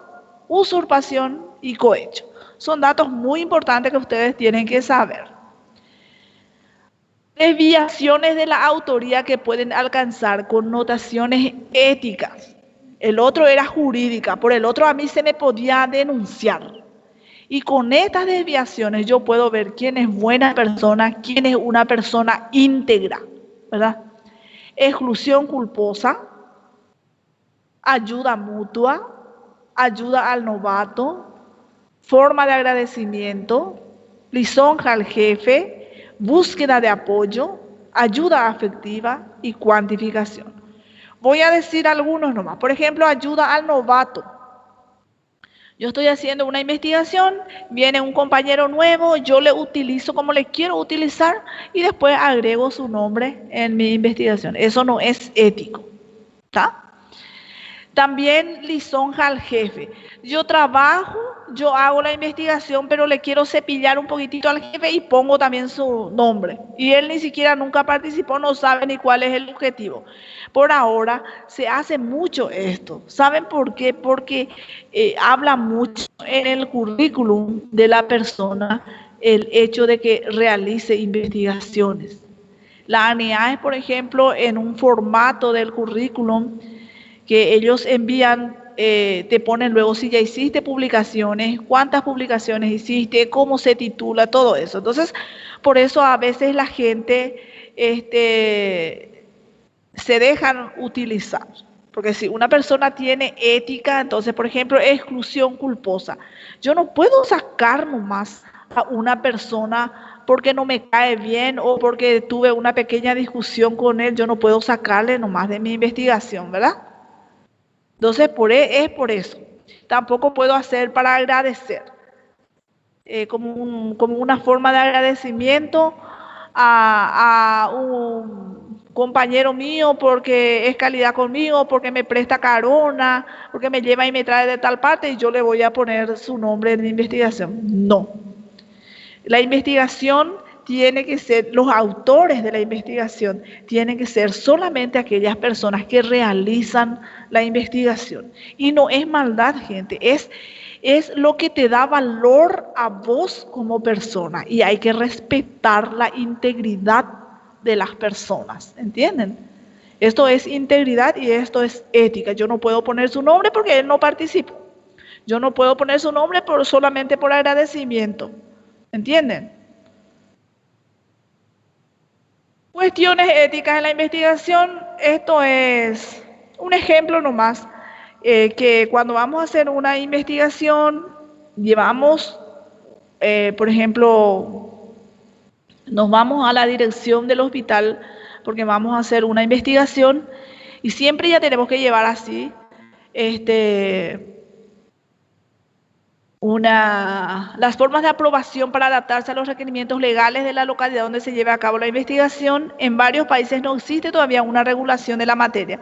usurpación y cohecho. Son datos muy importantes que ustedes tienen que saber. Desviaciones de la autoría que pueden alcanzar connotaciones éticas. El otro era jurídica, por el otro a mí se me podía denunciar. Y con estas desviaciones yo puedo ver quién es buena persona, quién es una persona íntegra, ¿verdad? Exclusión culposa, ayuda mutua, ayuda al novato, forma de agradecimiento, lisonja al jefe, búsqueda de apoyo, ayuda afectiva y cuantificación. Voy a decir algunos nomás. Por ejemplo, ayuda al novato. Yo estoy haciendo una investigación, viene un compañero nuevo, yo le utilizo como le quiero utilizar y después agrego su nombre en mi investigación. Eso no es ético, ¿está? También lisonja al jefe. Yo trabajo, yo hago la investigación, pero le quiero cepillar un poquitito al jefe y pongo también su nombre. Y él ni siquiera nunca participó, no sabe ni cuál es el objetivo. Por ahora se hace mucho esto. ¿Saben por qué? Porque habla mucho en el currículum de la persona el hecho de que realice investigaciones. La ANIAE, por ejemplo, en un formato del currículum que ellos envían, te ponen luego si ya hiciste publicaciones, cuántas publicaciones hiciste, cómo se titula, todo eso. Entonces, por eso a veces la gente se dejan utilizar. Porque si una persona tiene ética, entonces, por ejemplo, exclusión culposa. Yo no puedo sacar nomás a una persona porque no me cae bien o porque tuve una pequeña discusión con él, yo no puedo sacarle nomás de mi investigación, ¿verdad? Entonces, es por eso. Tampoco puedo hacer para agradecer. Como una forma de agradecimiento a un compañero mío porque es calidad conmigo, porque me presta carona, porque me lleva y me trae de tal parte y yo le voy a poner su nombre en mi investigación. No. La investigación tiene que ser, los autores de la investigación tienen que ser solamente aquellas personas que realizan la investigación. Y no es maldad, gente, es Es lo que te da valor a vos como persona y hay que respetar la integridad de las personas, ¿entienden? Esto es integridad y esto es ética. Yo no puedo poner su nombre porque él no participó. Yo no puedo poner su nombre solamente por agradecimiento, ¿entienden? Cuestiones éticas en la investigación, esto es un ejemplo nomás, que cuando vamos a hacer una investigación, llevamos, por ejemplo, nos vamos a la dirección del hospital porque vamos a hacer una investigación y siempre ya tenemos que llevar así, las formas de aprobación para adaptarse a los requerimientos legales de la localidad donde se lleve a cabo la investigación. En varios países no existe todavía una regulación de la materia.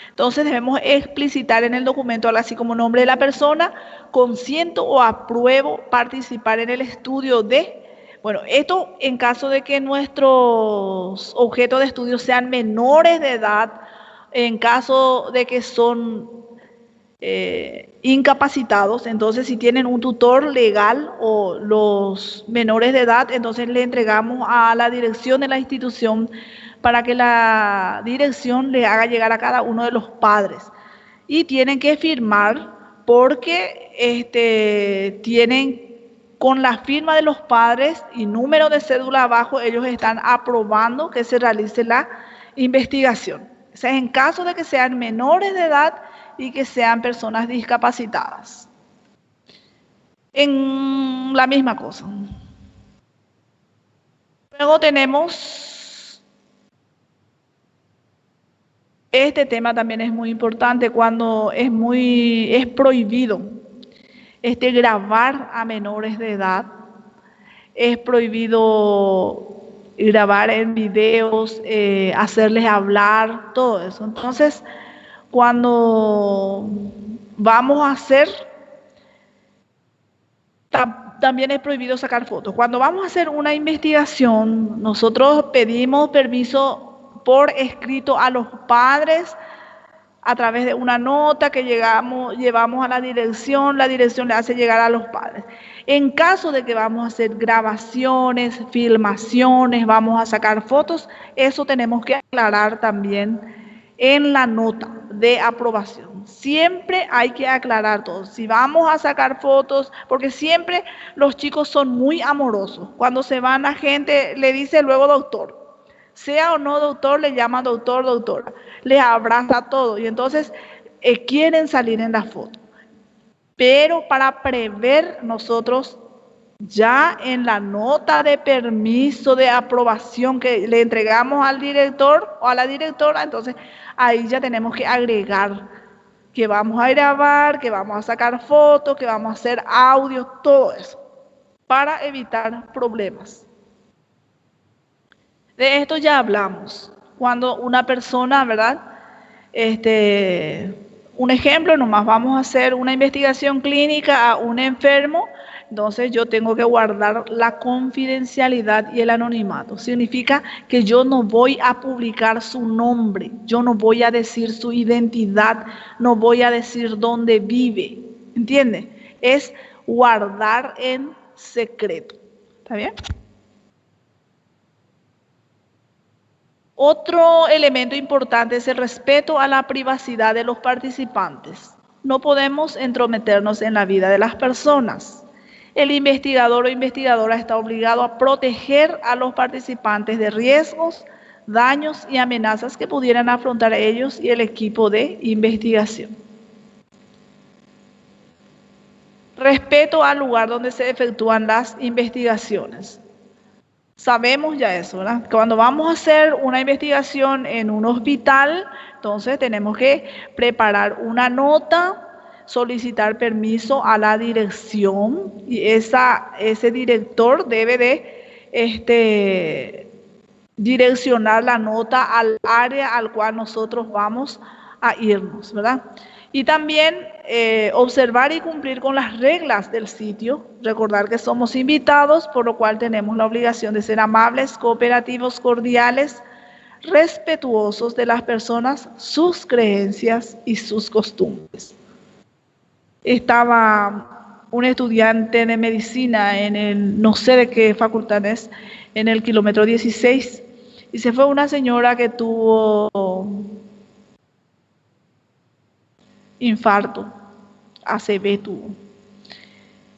Entonces debemos explicitar en el documento, así como nombre de la persona, consiento o apruebo participar en el estudio de... Bueno, esto en caso de que nuestros objetos de estudio sean menores de edad, en caso de que son incapacitados, entonces si tienen un tutor legal o los menores de edad, entonces le entregamos a la dirección de la institución para que la dirección le haga llegar a cada uno de los padres. Y tienen que firmar porque tienen con la firma de los padres y número de cédula abajo, ellos están aprobando que se realice la investigación. O sea, en caso de que sean menores de edad y que sean personas discapacitadas. En la misma cosa. Luego tenemos, este tema también es muy importante cuando es prohibido grabar a menores de edad, es prohibido grabar en videos, hacerles hablar, todo eso. Entonces, cuando vamos a hacer, también es prohibido sacar fotos. Cuando vamos a hacer una investigación, nosotros pedimos permiso por escrito a los padres a través de una nota que llevamos a la dirección le hace llegar a los padres. En caso de que vamos a hacer grabaciones, filmaciones, vamos a sacar fotos, eso tenemos que aclarar también en la nota de aprobación. Siempre hay que aclarar todo. Si vamos a sacar fotos, porque siempre los chicos son muy amorosos. Cuando se van, la gente le dice luego doctor. Sea o no doctor, le llama doctor, doctora. Les abraza todo y entonces quieren salir en la foto. Pero para prever nosotros, ya en la nota de permiso de aprobación que le entregamos al director o a la directora, entonces ahí ya tenemos que agregar que vamos a grabar, que vamos a sacar fotos, que vamos a hacer audio, todo eso, para evitar problemas. De esto ya hablamos. Cuando una persona, ¿verdad? Un ejemplo nomás, vamos a hacer una investigación clínica a un enfermo, entonces yo tengo que guardar la confidencialidad y el anonimato. Significa que yo no voy a publicar su nombre, yo no voy a decir su identidad, no voy a decir dónde vive, ¿entiende? Es guardar en secreto. ¿Está bien? Otro elemento importante es el respeto a la privacidad de los participantes. No podemos entrometernos en la vida de las personas. El investigador o investigadora está obligado a proteger a los participantes de riesgos, daños y amenazas que pudieran afrontar ellos y el equipo de investigación. Respeto al lugar donde se efectúan las investigaciones. Sabemos ya eso, ¿verdad? Cuando vamos a hacer una investigación en un hospital, entonces tenemos que preparar una nota, solicitar permiso a la dirección y ese director debe de direccionar la nota al área al cual nosotros vamos a irnos, ¿verdad? Y también observar y cumplir con las reglas del sitio, recordar que somos invitados, por lo cual tenemos la obligación de ser amables, cooperativos, cordiales, respetuosos de las personas, sus creencias y sus costumbres. Estaba un estudiante de medicina en el, no sé de qué facultad es, en el kilómetro 16, y se fue una señora que tuvo infarto, ACV tuvo.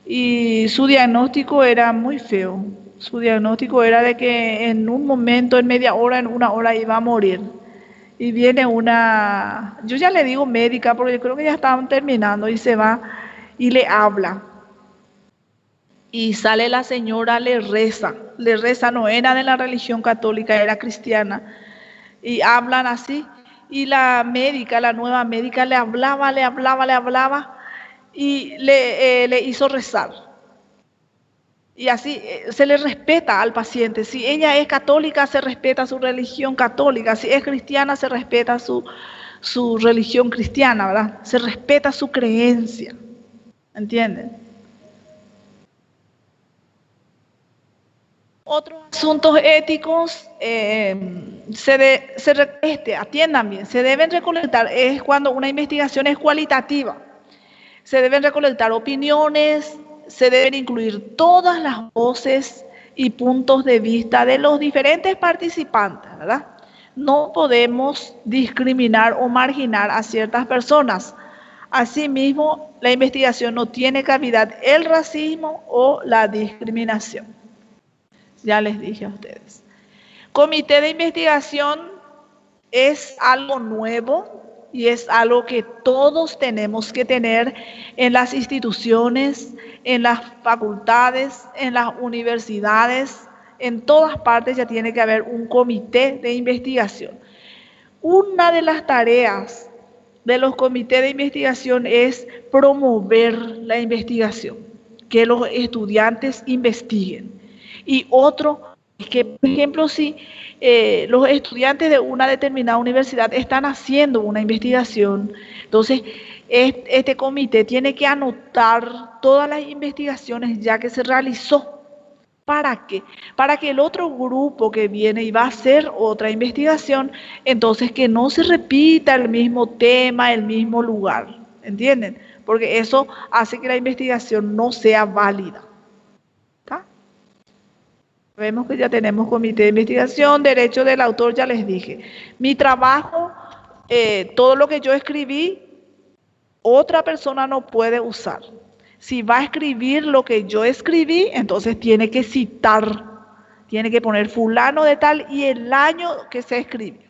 Y su diagnóstico era muy feo. Su diagnóstico era de que en un momento, en media hora, en una hora iba a morir. Y viene una, yo ya le digo médica, porque yo creo que ya estaban terminando, y se va y le habla. Y sale la señora, le reza, no era de la religión católica, era cristiana. Y hablan así, y la médica, la nueva médica, le hablaba, y le hizo rezar. Y así se le respeta al paciente. Si ella es católica, se respeta su religión católica. Si es cristiana, se respeta su religión cristiana, ¿verdad? Se respeta su creencia. ¿Entienden? Otros asuntos éticos, atiendan bien, se deben recolectar, es cuando una investigación es cualitativa. Se deben recolectar opiniones, se deben incluir todas las voces y puntos de vista de los diferentes participantes, ¿verdad? No podemos discriminar o marginar a ciertas personas. Asimismo, la investigación no tiene cabida el racismo o la discriminación. Ya les dije a ustedes. Comité de investigación es algo nuevo y es algo que todos tenemos que tener en las instituciones, en las facultades, en las universidades, en todas partes ya tiene que haber un comité de investigación. Una de las tareas de los comités de investigación es promover la investigación, que los estudiantes investiguen. Y otro es que, por ejemplo, si los estudiantes de una determinada universidad están haciendo una investigación, entonces este comité tiene que anotar todas las investigaciones ya que se realizó. ¿Para qué? Para que el otro grupo que viene y va a hacer otra investigación, entonces que no se repita el mismo tema, el mismo lugar, ¿entienden? Porque eso hace que la investigación no sea válida. Vemos que ya tenemos comité de investigación, derecho del autor, ya les dije. Mi trabajo, todo lo que yo escribí, otra persona no puede usar. Si va a escribir lo que yo escribí, entonces tiene que citar, tiene que poner fulano de tal y el año que se escribió.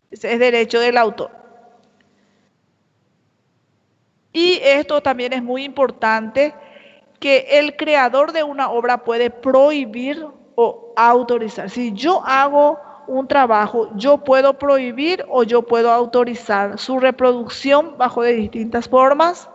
Ese es derecho del autor. Y esto también es muy importante, que el creador de una obra puede prohibir o autorizar. Si yo hago un trabajo, yo puedo prohibir o yo puedo autorizar su reproducción bajo de distintas formas,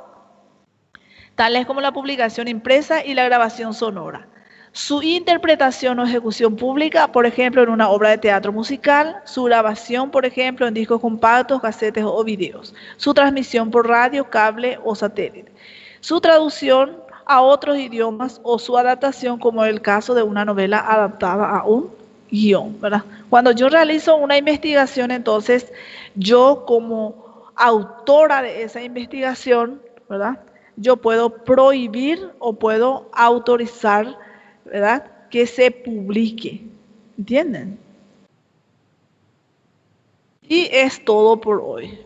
tales como la publicación impresa y la grabación sonora. Su interpretación o ejecución pública, por ejemplo, en una obra de teatro musical, su grabación, por ejemplo, en discos compactos, casetes o videos, su transmisión por radio, cable o satélite, su traducción a otros idiomas o su adaptación, como el caso de una novela adaptada a un guión, ¿verdad? Cuando yo realizo una investigación, entonces yo como autora de esa investigación, ¿verdad? Yo puedo prohibir o puedo autorizar, ¿verdad?, que se publique, ¿entienden? Y es todo por hoy.